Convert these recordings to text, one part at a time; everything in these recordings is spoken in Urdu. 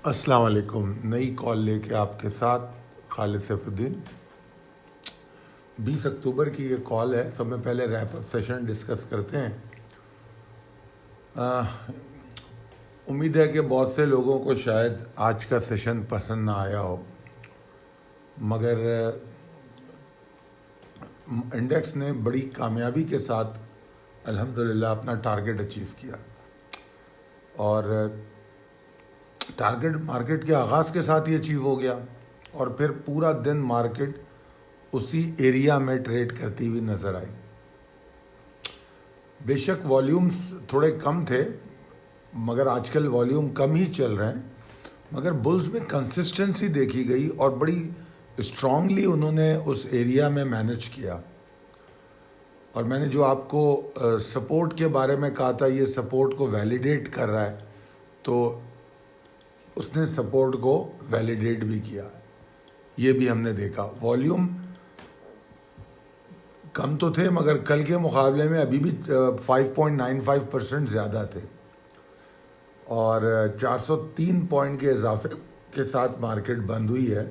السلام علیکم. نئی کال لے کے آپ کے ساتھ خالد سیف الدین. 20 اکتوبر کی یہ کال ہے. سب میں پہلے ریپ اپ سیشن ڈسکس کرتے ہیں. امید ہے کہ بہت سے لوگوں کو شاید آج کا سیشن پسند نہ آیا ہو، مگر انڈیکس نے بڑی کامیابی کے ساتھ الحمدللہ اپنا ٹارگٹ اچیو کیا، اور ٹارگٹ مارکیٹ کے آغاز کے ساتھ ہی اچیو ہو گیا، اور پھر پورا دن مارکیٹ اسی ایریا میں ٹریڈ کرتی ہوئی نظر آئی. بے شک والیومز تھوڑے کم تھے، مگر آج کل والیوم کم ہی چل رہے ہیں، مگر بلز میں کنسسٹنسی دیکھی گئی اور بڑی اسٹرانگلی انہوں نے اس ایریا میں مینج کیا. اور میں نے جو آپ کو سپورٹ کے بارے میں کہا تھا، یہ سپورٹ کو ویلیڈیٹ کر رہا ہے، تو اس نے سپورٹ کو ویلیڈیٹ بھی کیا. یہ بھی ہم نے دیکھا. والیوم کم تو تھے، مگر کل کے مقابلے میں ابھی بھی 5.95% زیادہ تھے، اور 403 پوائنٹ کے اضافے کے ساتھ مارکیٹ بند ہوئی ہے.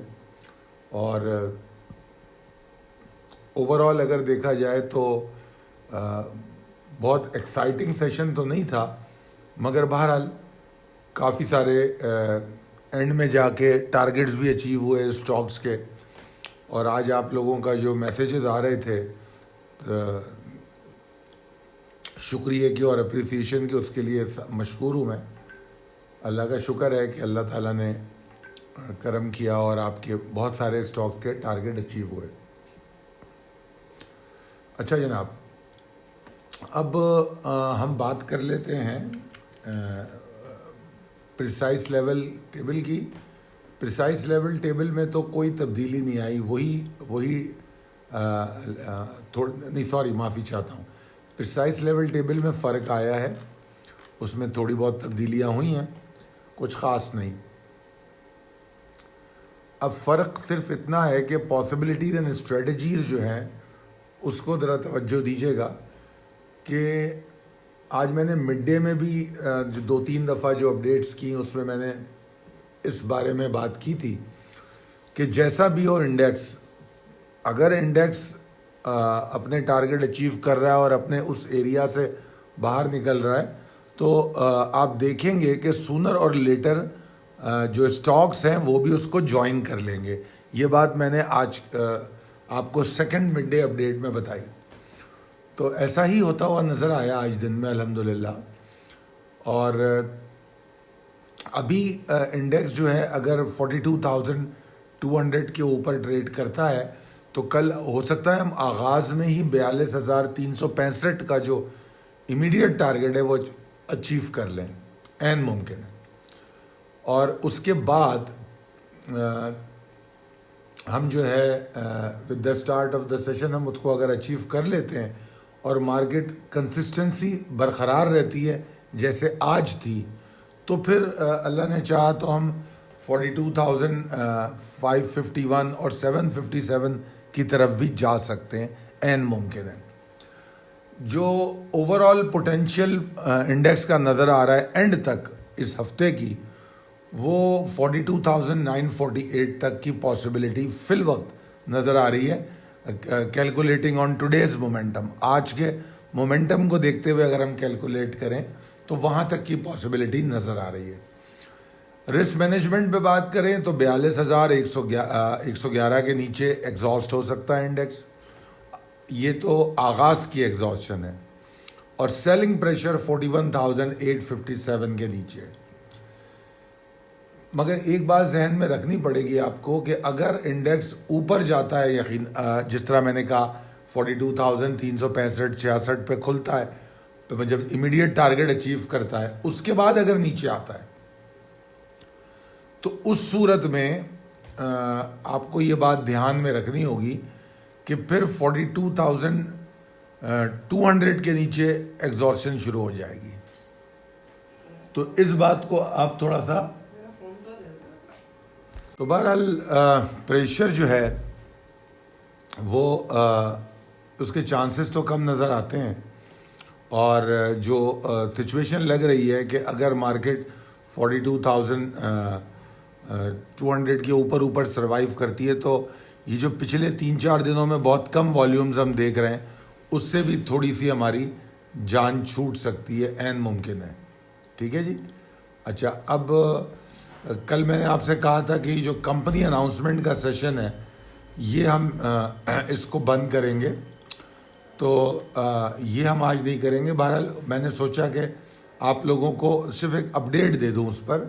اور اوور آل اگر دیکھا جائے تو بہت ایکسائٹنگ سیشن تو نہیں تھا، مگر بہرحال کافی سارے اینڈ میں جا کے ٹارگٹس بھی اچیو ہوئے اسٹاکس کے. اور آج آپ لوگوں کا جو میسیجز آ رہے تھے شکریہ کی اور اپریسیشن کی، اس کے لیے مشکور ہوں میں. اللہ کا شکر ہے کہ اللہ تعالیٰ نے کرم کیا اور آپ کے بہت سارے اسٹاکس کے ٹارگٹ اچیو ہوئے. اچھا جناب، اب ہم بات کر لیتے ہیں پریسائز لیول ٹیبل کی. پریسائز لیول ٹیبل میں تو کوئی تبدیلی نہیں آئی، معافی چاہتا ہوں. پریسائز لیول ٹیبل میں فرق آیا ہے، اس میں تھوڑی بہت تبدیلیاں ہوئی ہیں، کچھ خاص نہیں. اب فرق صرف اتنا ہے کہ پاسبلٹیز اینڈ اسٹریٹجیز جو ہیں اس کو ذرا توجہ دیجیے گا کہ آج میں نے مڈ ڈے میں بھی جو 2-3 دفعہ جو اپڈیٹس کی، اس میں نے اس بارے میں بات کی تھی کہ جیسا بھی ہو انڈیکس، اگر انڈیکس اپنے ٹارگٹ اچیو کر رہا ہے اور اپنے اس ایریا سے باہر نکل رہا ہے، تو آپ دیکھیں گے کہ سونر اور لیٹر جو اسٹاکس ہیں وہ بھی اس کو جوائن کر لیں گے. یہ بات میں نے آج آپ کو سیکنڈ مڈ ڈے اپڈیٹ میں بتائی، تو ایسا ہی ہوتا ہوا نظر آیا آج دن میں الحمدللہ. اور ابھی انڈیکس جو ہے اگر 42,200 کے اوپر ٹریڈ کرتا ہے تو کل ہو سکتا ہے ہم آغاز میں ہی 42,365 کا جو امیڈیٹ ٹارگٹ ہے وہ اچیو کر لیں، عین ممکن ہے. اور اس کے بعد ہم جو ہے with the start of the session ہم اس کو اگر اچیو کر لیتے ہیں اور مارکیٹ کنسسٹنسی برقرار رہتی ہے جیسے آج تھی، تو پھر اللہ نے چاہا تو ہم 42,551 اور 757 کی طرف بھی جا سکتے ہیں، عین ممکن ہے. جو اوور آل پوٹینشیل انڈیکس کا نظر آ رہا ہے اینڈ تک اس ہفتے کی، وہ 42,948 تک کی پاسبلٹی فی الوقت نظر آ رہی ہے. کیلکولیٹنگ آن ٹوڈیز مومنٹم، آج کے مومنٹم کو دیکھتے ہوئے اگر ہم کیلکولیٹ کریں تو وہاں تک کی پاسبلٹی نظر آ رہی ہے. رسک مینجمنٹ پہ بات کریں تو 42,111 کے نیچے ایگزاسٹ ہو سکتا ہے انڈیکس. یہ تو آغاز کی ایگزاسشن ہے. اور سیلنگ پریشر 41,857 کے نیچے ہے. مگر ایک بات ذہن میں رکھنی پڑے گی آپ کو کہ اگر انڈیکس اوپر جاتا ہے، یقین جس طرح میں نے کہا 42,365-66 پہ کھلتا ہے، تو جب امیڈیٹ ٹارگٹ اچیو کرتا ہے، اس کے بعد اگر نیچے آتا ہے تو اس صورت میں آپ کو یہ بات دھیان میں رکھنی ہوگی کہ پھر 42,200 کے نیچے ایگزاسشن شروع ہو جائے گی. تو اس بات کو آپ تھوڑا سا، تو بہرحال پریشر جو ہے وہ اس کے چانسز تو کم نظر آتے ہیں. اور جو سچویشن لگ رہی ہے کہ اگر مارکیٹ 200 کے اوپر سروائیو کرتی ہے. تو یہ جو پچھلے 3-4 دنوں میں بہت کم والیومز ہم دیکھ رہے ہیں, اس سے بھی تھوڑی سی ہماری جان چھوٹ سکتی ہے, عین ممکن ہے. ٹھیک ہے جی. اچھا, اب کل میں نے آپ سے کہا تھا کہ جو کمپنی اناؤنسمنٹ کا سیشن ہے یہ ہم اس کو بند کریں گے, تو یہ ہم آج نہیں کریں گے. بہرحال میں نے سوچا کہ آپ لوگوں کو صرف ایک اپڈیٹ دے دوں اس پر.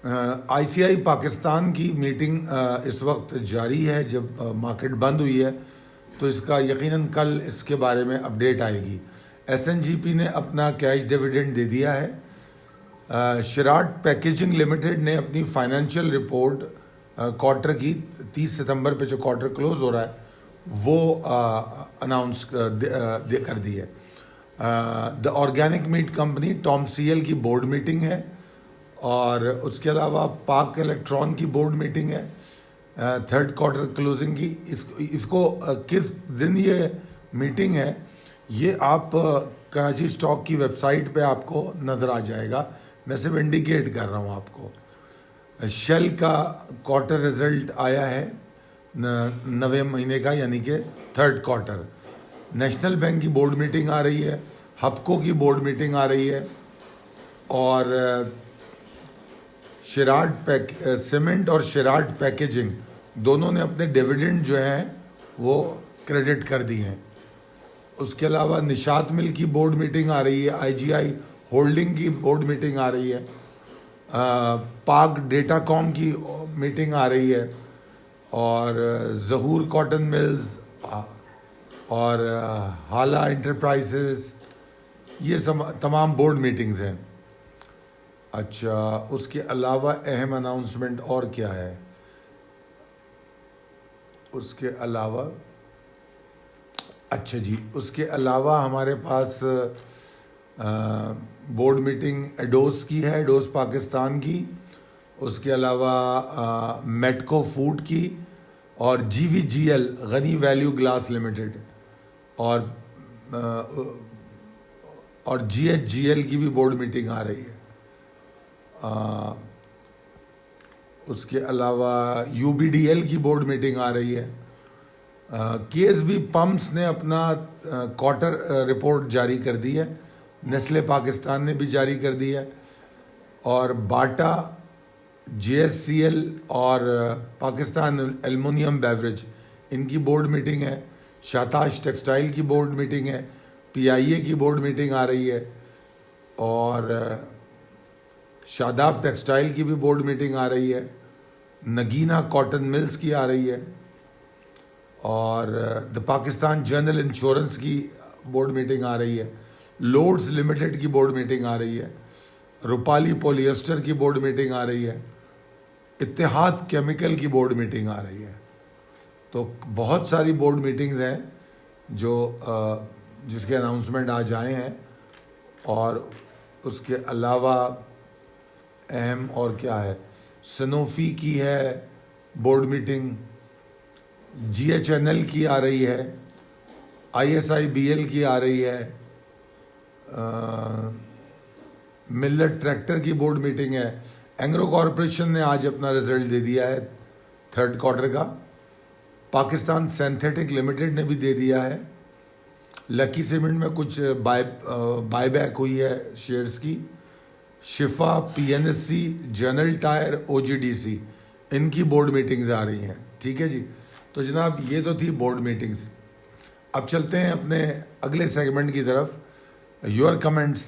آئی سی آئی پاکستان کی میٹنگ اس وقت جاری ہے. جب مارکیٹ بند ہوئی ہے تو اس کا یقیناً کل اس کے بارے میں اپڈیٹ آئے گی. ایس این جی پی نے اپنا کیش ڈیویڈنڈ دے دیا ہے. شراٹ پیکیجنگ لمیٹڈ نے اپنی فائنینشیل رپورٹ کوارٹر کی 30 ستمبر پہ جو کوارٹر کلوز ہو رہا ہے وہ اناؤنس کر دی ہے. The organic meat company TOM C L کی بورڈ میٹنگ ہے, اور اس کے علاوہ پاک الیکٹران کی بورڈ میٹنگ ہے تھرڈ کوارٹر کلوزنگ کی. اس کو کس دن یہ میٹنگ ہے یہ آپ کراچی اسٹاک کی ویب سائٹ پہ آپ کو نظر آ جائے گا. میں صرف انڈیکیٹ کر رہا ہوں آپ کو. شیل کا کوارٹر رزلٹ آیا ہے 9 مہینے کا, یعنی کہ تھرڈ کوارٹر. نیشنل بینک کی بورڈ میٹنگ آ رہی ہے, ہپکو کی بورڈ میٹنگ آ رہی ہے, اور شراٹ سیمنٹ اور شراٹ پیکیجنگ دونوں نے اپنے ڈیویڈنڈ جو ہیں وہ کریڈٹ کر دی ہیں. اس کے علاوہ نشاط مل کی بورڈ میٹنگ آ رہی ہے, آئی جی آئی ہولڈنگ کی بورڈ میٹنگ آ رہی ہے, پاک ڈیٹا کام کی میٹنگ آ رہی ہے, اور ظہور کاٹن ملز اور حالہ انٹرپرائزز, یہ تمام بورڈ میٹنگز ہیں. اچھا, اس کے علاوہ اہم اناؤنسمنٹ اور کیا ہے؟ اس کے علاوہ اچھا جی, اس کے علاوہ ہمارے پاس بورڈ میٹنگ ایڈوس کی ہے, ایڈوس پاکستان کی. اس کے علاوہ میٹکو فوڈ کی, اور جی وی جی ایل غنی ویلیو گلاس لمیٹڈ, اور جی ایچ جی ایل کی بھی بورڈ میٹنگ آ رہی ہے. اس کے علاوہ یو بی ڈی ایل کی بورڈ میٹنگ آ رہی ہے. کے ایس بی پمپس نے اپنا کوارٹر رپورٹ جاری کر دی ہے, نیسلے پاکستان نے بھی جاری کر دی ہے, اور Bata, J S C L اور پاکستان ایلومینیم بیوریج ان کی بورڈ میٹنگ ہے. شاتاش ٹیکسٹائل کی بورڈ میٹنگ ہے, پی آئی اے کی بورڈ میٹنگ آ رہی ہے, اور شاداب ٹیکسٹائل کی بھی بورڈ میٹنگ آ رہی ہے, نگینہ کاٹن ملز کی آ رہی ہے, اور دا پاکستان جنرل انشورنس کی بورڈ میٹنگ آ رہی ہے, لوڈز لمیٹڈ کی بورڈ میٹنگ آ رہی ہے, روپالی پولی ایسٹر کی بورڈ میٹنگ آ رہی ہے, اتحاد کیمیکل کی بورڈ میٹنگ آ رہی ہے. تو بہت ساری بورڈ میٹنگز ہیں جو جس کے اناؤنسمنٹ آج آئے ہیں. اور اس کے علاوہ اہم اور کیا ہے؟ سنوفی کی ہے board meeting, G H N L کی آ رہی ہے, I S I B L کی آ رہی ہے, ملٹ ٹریکٹر کی بورڈ میٹنگ ہے. اینگرو کارپوریشن نے آج اپنا رزلٹ دے دیا ہے تھرڈ کوارٹر کا. پاکستان سینتھیٹک لمیٹڈ نے بھی دے دیا ہے. لکی سیمنٹ میں کچھ بائی بیک ہوئی ہے شیئرز کی. Shifa, P N S C, General Tyre, O G D C, ان کی بورڈ میٹنگز آ رہی ہیں. ٹھیک ہے جی. تو جناب یہ تو تھی بورڈ میٹنگز. اب چلتے ہیں اپنے اگلے سیگمنٹ کی طرف, your comments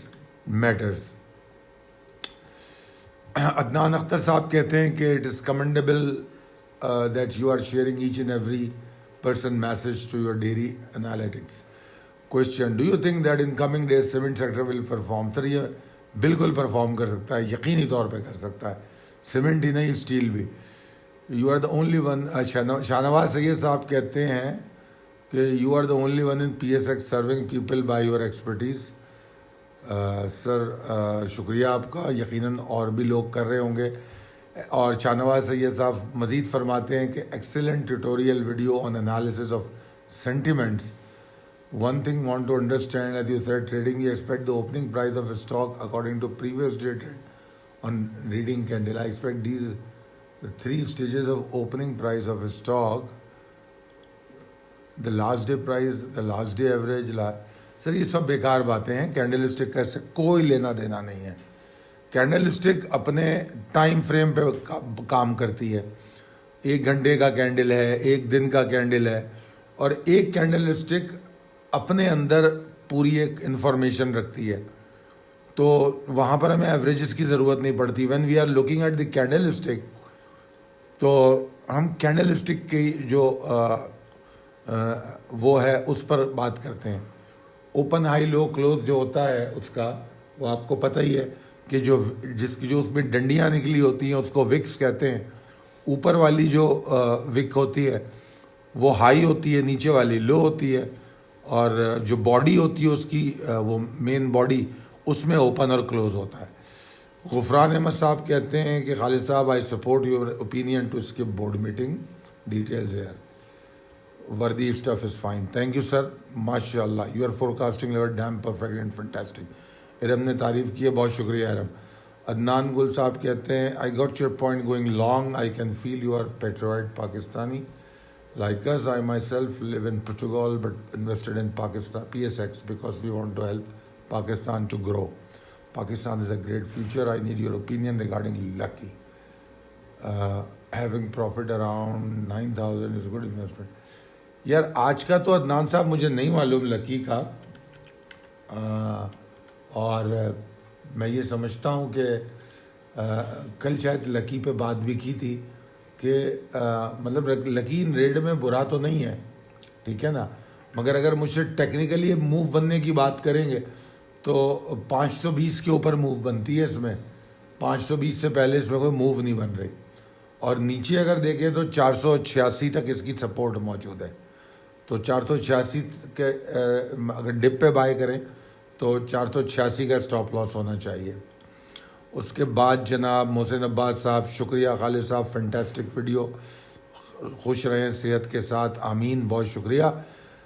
matters. Adnan Akhtar صاحب کہتے ہیں کہ it is commendable that you are sharing each and every person message to your daily analytics. Question, do you think that in coming days cement sector will perform? Sir یہ بالکل پرفارم کر سکتا ہے, یقینی طور پہ کر سکتا ہے. سیمنٹ ہی نہیں, اسٹیل بھی. You are the only one. Shahnawaz Syed صاحب کہتے ہیں کہ you are the only one in P S X serving people by your expertise. Sir شکریہ آپ کا, یقیناً اور بھی لوگ کر رہے ہوں گے. اور شاہنواز سید صاحب مزید فرماتے ہیں کہ excellent tutorial video on analysis of sentiments. One thing want to understand, as you said, trading, you expect the opening price of a stock according to previous day trend on reading candle. I expect these the 3 stages of opening price of a stock, the last day price, the last day average. سر یہ سب بیکار باتیں ہیں. کینڈل اسٹک کا سے کوئی لینا دینا نہیں ہے. کینڈل اسٹک اپنے ٹائم فریم پہ کام کرتی ہے. 1 گھنٹے کا کینڈل ہے, 1 دن کا کینڈل ہے, اور ایک کینڈل اسٹک اپنے اندر پوری ایک انفارمیشن رکھتی ہے. تو وہاں پر ہمیں ایوریجز کی ضرورت نہیں پڑتی. When we are looking at the candlestick, تو ہم کینڈل اسٹک کی جو وہ ہے اس پر بات کرتے ہیں. اوپن ہائی لو کلوز جو ہوتا ہے اس کا, وہ آپ کو پتہ ہی ہے کہ جو اس میں ڈنڈیاں نکلی ہوتی ہیں اس کو وکس کہتے ہیں. اوپر والی جو وک ہوتی ہے وہ ہائی ہوتی ہے, نیچے والی لو ہوتی ہے, اور جو باڈی ہوتی ہے اس کی وہ مین باڈی, اس میں اوپن اور کلوز ہوتا ہے. غفران احمد صاحب کہتے ہیں کہ خالد صاحب I support your opinion to skip board meeting details here. Worthy stuff is fine. Thank you sir, ماشاء اللہ you are forecasting level damn perfect and fantastic. Iram نے تعریف کی ہے, بہت شکریہ ارم. عدنان گل صاحب کہتے ہیں I got your point going long, I can feel you are patriot Pakistani like us. I myself live in Portugal but invested in Pakistan PSX because we want to help Pakistan to grow. Pakistan is a great future. I need your opinion regarding Lucky. Having profit around 9,000 is a good investment. یار آج کا تو عدنان صاحب مجھے نہیں معلوم لکی کا, اور میں یہ سمجھتا ہوں کہ کل شاید لکی پہ بات بھی کی تھی کہ مطلب لکی ریٹ میں برا تو نہیں ہے, ٹھیک ہے نا, مگر اگر مجھ سے ٹیکنیکلی موو بننے کی بات کریں گے تو 520 کے اوپر موو بنتی ہے اس میں. 520 سے پہلے اس میں کوئی موو نہیں بن رہی, اور نیچے اگر دیکھیں تو 486 تک اس کی سپورٹ موجود ہے. تو 486 کے اگر ڈپ پہ بائی کریں تو 486 کا اسٹاپ لاس ہونا چاہیے. اس کے بعد جناب محسن عباس صاحب, شکریہ خالد صاحب, فینٹاسٹک ویڈیو, خوش رہیں صحت کے ساتھ, آمین, بہت شکریہ.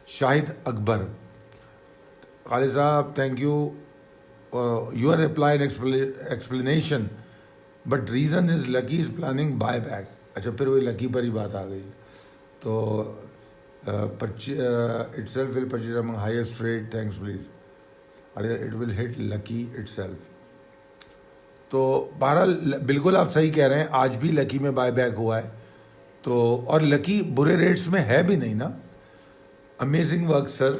شاہد اکبر, خالد صاحب thank you, your reply and explanation, but reason is lucky is planning by back. اچھا پھر وہی لکی پر ہی بات آ گئی. تو it self will purchase Umang highest rate, thanks please, it will hit lucky it self. تو بہرحال بالکل آپ صحیح کہہ رہے ہیں, آج بھی لکی میں بائی بیک ہوا ہے. تو اور لکی برے ریٹس میں ہے بھی نہیں نا. امیزنگ ورک سر.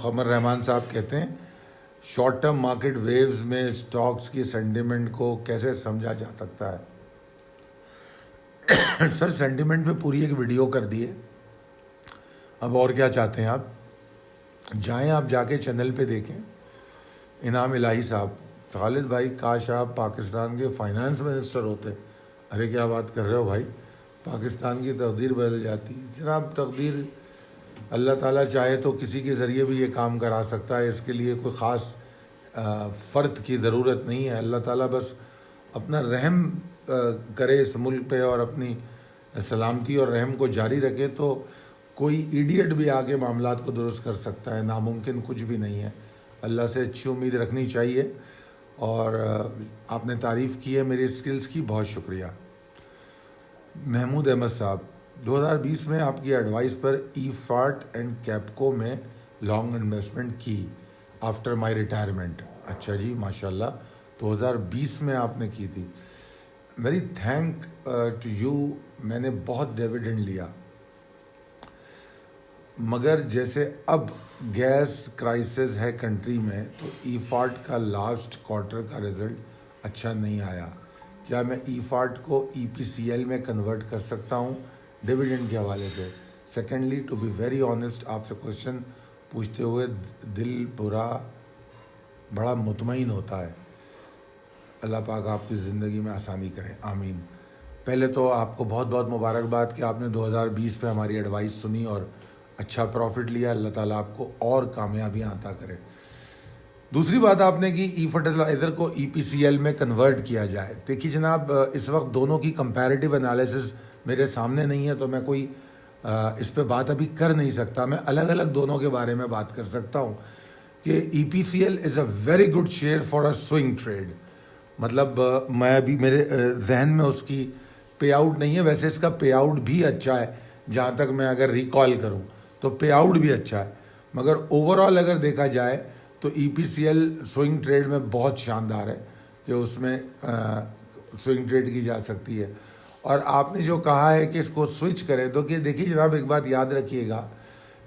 قمر رحمان صاحب کہتے ہیں شارٹ ٹرم مارکیٹ ویوز میں اسٹاکس کی سینٹیمنٹ کو کیسے سمجھا جا سکتا ہے. سر سینٹیمنٹ پہ پوری ایک ویڈیو کر دیے, اب اور کیا چاہتے ہیں آپ. جائیں آپ جا کے چینل پہ دیکھیں. انعام الہی صاحب, خالد بھائی کاش آپ پاکستان کے فائنانس منسٹر ہوتے. ارے کیا بات کر رہے ہو بھائی, پاکستان کی تقدیر بدل جاتی. جناب تقدیر اللہ تعالیٰ چاہے تو کسی کے ذریعے بھی یہ کام کرا سکتا ہے, اس کے لیے کوئی خاص فرد کی ضرورت نہیں ہے. اللہ تعالیٰ بس اپنا رحم کرے اس ملک پہ اور اپنی سلامتی اور رحم کو جاری رکھے تو کوئی ایڈیٹ بھی آ کے معاملات کو درست کر سکتا ہے. ناممکن کچھ بھی نہیں ہے. اللہ سے اچھی امید رکھنی چاہیے. اور آپ نے تعریف کی ہے میری اسکلز کی, بہت شکریہ. محمود احمد صاحب, 2020 میں آپ کی ایڈوائس پر ای فارٹ اینڈ کیپکو میں لانگ انویسٹمنٹ کی آفٹر مائی ریٹائرمنٹ. اچھا جی, ماشاء اللہ 2020 میں آپ نے کی تھی. Very thank to you. میں نے بہت ڈیویڈنڈ لیا, مگر جیسے اب گیس کرائسس ہے کنٹری میں تو ای فارٹ کا لاسٹ کوارٹر کا رزلٹ اچھا نہیں آیا. کیا میں ای فارٹ کو ای پی سی ایل میں کنورٹ کر سکتا ہوں ڈویڈنڈ کے حوالے سے. Secondly to be very honest, آپ سے کوشچن پوچھتے ہوئے دل بڑا مطمئن ہوتا ہے. اللہ پاک آپ کی زندگی میں آسانی کرے, آمین. پہلے تو آپ کو بہت بہت مبارکباد کہ آپ نے 2020 پہ ہماری ایڈوائس سنی اور اچھا پروفٹ لیا. اللہ تعالیٰ آپ کو اور کامیابیاں عطا کرے. دوسری بات آپ نے کی ای فرٹیلائزر کو ای پی سی ایل میں کنورٹ کیا جائے. دیکھیے جناب, اس وقت دونوں کی کمپیریٹیو انالیسس میرے سامنے نہیں ہے تو میں کوئی اس پہ بات ابھی کر نہیں سکتا. میں الگ الگ دونوں کے بارے میں بات کر سکتا ہوں کہ E P C L is a very good share for a swing trade. مطلب میں ابھی میرے ذہن میں اس کی پے آؤٹ نہیں ہے. ویسے اس کا پے آؤٹ بھی اچھا ہے, جہاں تک میں اگر ریکال کروں تو پے آؤٹ بھی اچھا ہے, مگر اوور آل اگر دیکھا جائے تو ای P C L swing trade میں بہت شاندار ہے کہ اس میں سوئنگ ٹریڈ کی جا سکتی ہے. اور آپ نے جو کہا ہے کہ اس کو سوئچ کریں, تو کہ دیکھیے جناب, ایک بات یاد رکھیے گا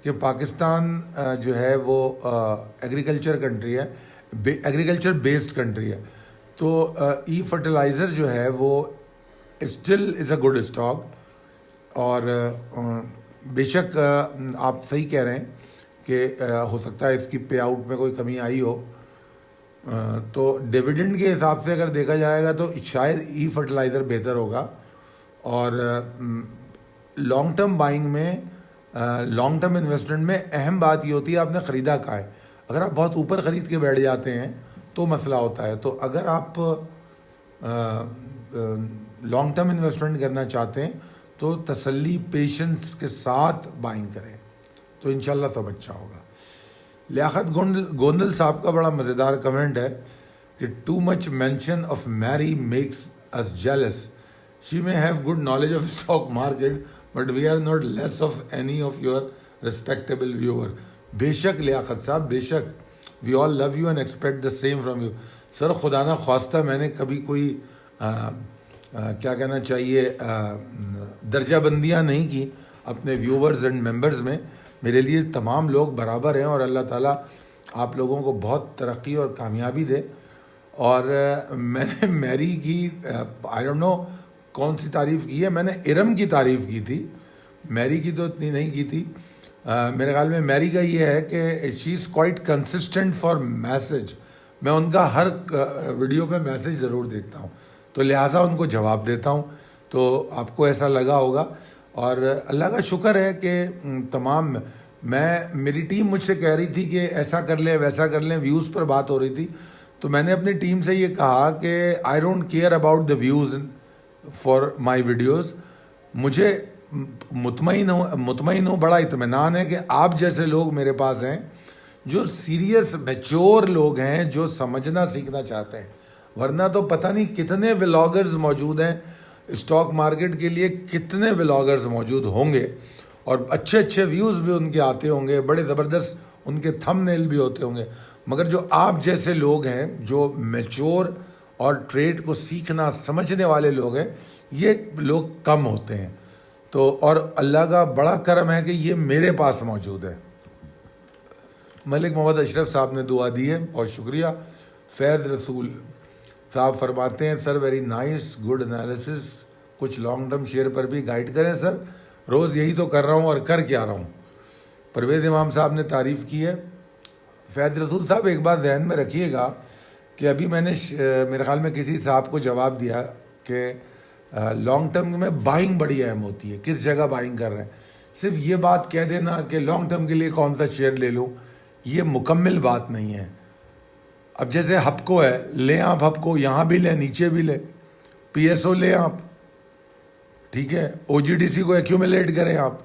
کہ پاکستان جو ہے وہ ایگریکلچر کنٹری ہے, ایگریکلچر بیسڈ کنٹری ہے. تو ای فرٹیلائزر جو ہے وہ still is a good stock. اور بے شک آپ صحیح کہہ رہے ہیں کہ ہو سکتا ہے اس کی پے آؤٹ میں کوئی کمی آئی ہو, تو ڈیویڈنڈ کے حساب سے اگر دیکھا جائے گا تو شاید ای فرٹیلائزر بہتر ہوگا. اور لانگ ٹرم بائنگ میں, لانگ ٹرم انویسٹمنٹ میں اہم بات یہ ہوتی ہے آپ نے خریدا کہا ہے. اگر آپ بہت اوپر خرید کے بیٹھ جاتے ہیں تو مسئلہ ہوتا ہے. تو اگر آپ لانگ ٹرم انویسٹمنٹ کرنا چاہتے ہیں تو تسلی پیشنس کے ساتھ بائنگ کریں, تو انشاءاللہ سب اچھا ہوگا. لیاقت گوندل صاحب کا بڑا مزیدار کمنٹ ہے کہ too much mention of Mary makes us jealous. She may have good knowledge of stock market but we are not less of any of your respectable viewer. بے شک لیاقت صاحب, بے شک, we all love you and expect the same from you. سر خدا نہ خواستہ میں نے کبھی کوئی کیا کہنا چاہیے درجہ بندیاں نہیں کی اپنے ویورز اینڈ ممبرز میں. میرے لیے تمام لوگ برابر ہیں اور اللہ تعالیٰ آپ لوگوں کو بہت ترقی اور کامیابی دے. اور میں نے میری کی آئی ڈونٹ نو کون سی تعریف کی ہے, میں نے ارم کی تعریف کی تھی, میری کی تو اتنی نہیں کی تھی. میرے خیال میں میری کا یہ ہے کہ she is quite consistent for message. میں ان کا ہر ویڈیو پہ میسج ضرور دیکھتا ہوں, تو لہٰذا ان کو جواب دیتا ہوں. تو آپ کو ایسا لگا ہوگا, اور اللہ کا شکر ہے کہ تمام میری ٹیم مجھ سے کہہ رہی تھی کہ ایسا کر لیں ویسا کر لیں, ویوز پر بات ہو رہی تھی. تو میں نے اپنی ٹیم سے یہ کہا کہ I don't care about the views for my videos. مجھے مطمئن ہوں, بڑا اطمینان ہے کہ آپ جیسے لوگ میرے پاس ہیں جو سیریس میچور لوگ ہیں, جو سمجھنا سیکھنا چاہتے ہیں. ورنہ تو پتہ نہیں کتنے ولاگرز موجود ہیں اسٹاک مارکیٹ کے لیے, کتنے ولاگرز موجود ہوں گے, اور اچھے اچھے ویوز بھی ان کے آتے ہوں گے, بڑے زبردست ان کے تھم نیل بھی ہوتے ہوں گے. مگر جو آپ جیسے لوگ ہیں جو میچور اور ٹریڈ کو سیکھنا سمجھنے والے لوگ ہیں, یہ لوگ کم ہوتے ہیں. تو اور اللہ کا بڑا کرم ہے کہ یہ میرے پاس موجود ہے. ملک محمد اشرف صاحب نے دعا دی ہے, بہت شکریہ. فیض رسول صاحب فرماتے ہیں سر ویری نائس گڈ انالیسس, کچھ لانگ ٹرم شیئر پر بھی گائیڈ کریں سر. روز یہی تو کر رہا ہوں اور کر کیا رہا ہوں. پرویز امام صاحب نے تعریف کی ہے. فیض رسول صاحب ایک بات ذہن میں رکھیے گا کہ ابھی میں نے میرے خیال میں کسی صاحب کو جواب دیا کہ لانگ ٹرم میں بائنگ بڑی اہم ہوتی ہے, کس جگہ بائنگ کر رہے ہیں. صرف یہ بات کہہ دینا کہ لانگ ٹرم کے لیے کون سا شیئر لے لوں, یہ مکمل بات نہیں ہے. اب جیسے ہپکو ہے, لیں آپ ہپکو, یہاں بھی لیں نیچے بھی لیں. پی ایس او لیں آپ, ٹھیک ہے, او جی ڈی سی کو ایکیومولیٹ کریں آپ,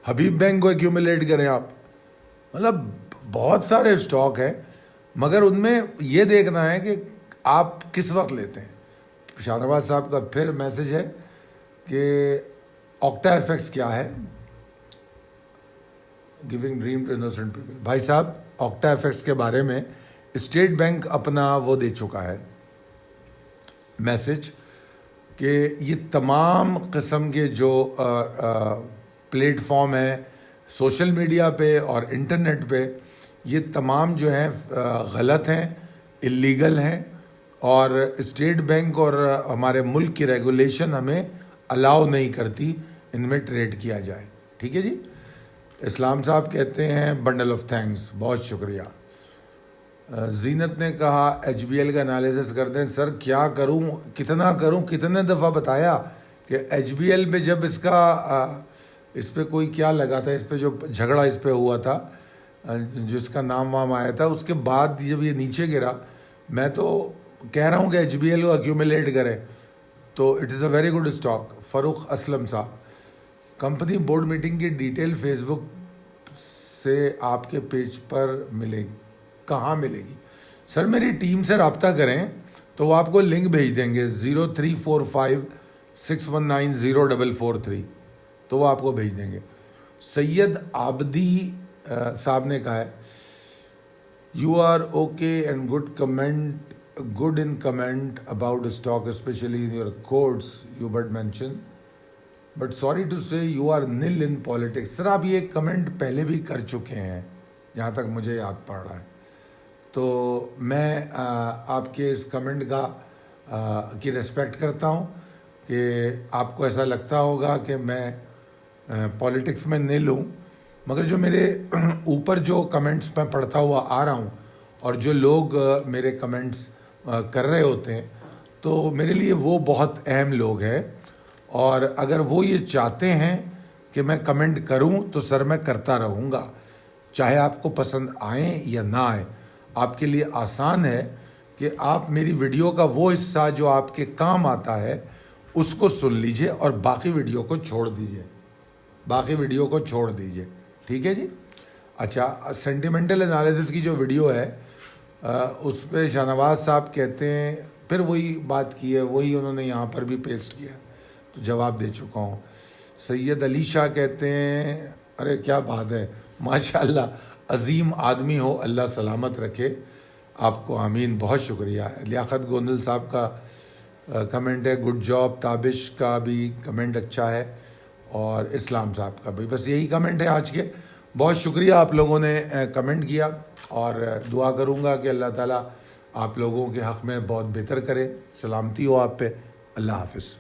حبیب بینک کو ایکیومولیٹ کریں آپ. مطلب بہت سارے اسٹاک ہیں, مگر ان میں یہ دیکھنا ہے کہ آپ کس وقت لیتے ہیں. شاہ نواز صاحب کا پھر میسج ہے کہ آکٹا ایفیکٹس کیا ہے, giving dream to innocent people. بھائی صاحب آکٹا ایفیکٹس کے بارے میں اسٹیٹ بینک اپنا وہ دے چکا ہے میسج کہ یہ تمام قسم کے جو پلیٹ فارم ہیں سوشل میڈیا پہ اور انٹرنیٹ پہ, یہ تمام جو ہیں غلط ہیں, اللیگل ہیں, اور اسٹیٹ بینک اور ہمارے ملک کی ریگولیشن ہمیں الاؤ نہیں کرتی ان میں ٹریڈ کیا جائے. ٹھیک ہے جی. اسلام صاحب کہتے ہیں بنڈل آف تھینکس, بہت شکریہ. زینت نے کہا ایچ بی ایل کا انالیسس کر دیں. سر کیا کروں, کتنا کروں, کتنے دفعہ بتایا کہ ایچ بی ایل پہ جب اس پہ کوئی کیا لگا تھا, اس پہ جو جھگڑا اس پہ ہوا تھا, جس کا نام وام آیا تھا, اس کے بعد جب یہ نیچے گرا, میں تو کہہ رہا ہوں کہ ایچ بی ایل کو ایکیومولیٹ کریں. تو it is a very good stock. Farooq Aslam صاحب, کمپنی بورڈ میٹنگ کی ڈیٹیل فیس بک سے آپ کے پیج پر ملے گی, کہاں ملے گی؟ سر میری ٹیم سے رابطہ کریں تو وہ آپ کو لنک بھیج دیں گے. 0345 61904443 تو وہ آپ کو بھیج دیں گے. سید عابدی صاحب نے کہا ہے you are okay and good in comment about stock, especially in your quotes you but mention, but sorry to say you are nil in politics. سر آپ یہ کمنٹ پہلے بھی کر چکے ہیں جہاں تک مجھے یاد پڑ رہا ہے, تو میں آپ کے اس کمنٹ کی ریسپیکٹ کرتا ہوں کہ آپ کو ایسا لگتا ہوگا کہ میں پولیٹکس میں نل ہوں, مگر جو میرے اوپر جو کمنٹس میں پڑھتا ہوا آ رہا ہوں اور جو لوگ میرے کمنٹس کر رہے ہوتے ہیں تو میرے لیے وہ بہت اہم لوگ ہیں, اور اگر وہ یہ چاہتے ہیں کہ میں کمنٹ کروں تو سر میں کرتا رہوں گا, چاہے آپ کو پسند آئیں یا نہ آئیں. آپ کے لیے آسان ہے کہ آپ میری ویڈیو کا وہ حصہ جو آپ کے کام آتا ہے اس کو سن لیجئے اور باقی ویڈیو کو چھوڑ دیجئے. ٹھیک ہے جی. اچھا, سینٹیمنٹل انالیسس کی جو ویڈیو ہے اس پہ شاہ نواز صاحب کہتے ہیں, پھر وہی بات کی ہے, وہی انہوں نے یہاں پر بھی پیسٹ کیا, تو جواب دے چکا ہوں. سید علی شاہ کہتے ہیں ارے کیا بات ہے, ماشاءاللہ عظیم آدمی ہو, اللہ سلامت رکھے آپ کو, آمین. بہت شکریہ. لیاقت گوندل صاحب کا کمنٹ ہے, گڈ جاب. تابش کا بھی کمنٹ اچھا ہے, اور اسلام صاحب کا بھی. بس یہی کمنٹ ہے آج کے. بہت شکریہ آپ لوگوں نے کمنٹ کیا, اور دعا کروں گا کہ اللہ تعالیٰ آپ لوگوں کے حق میں بہت بہتر کرے. سلامتی ہو آپ پہ. اللہ حافظ.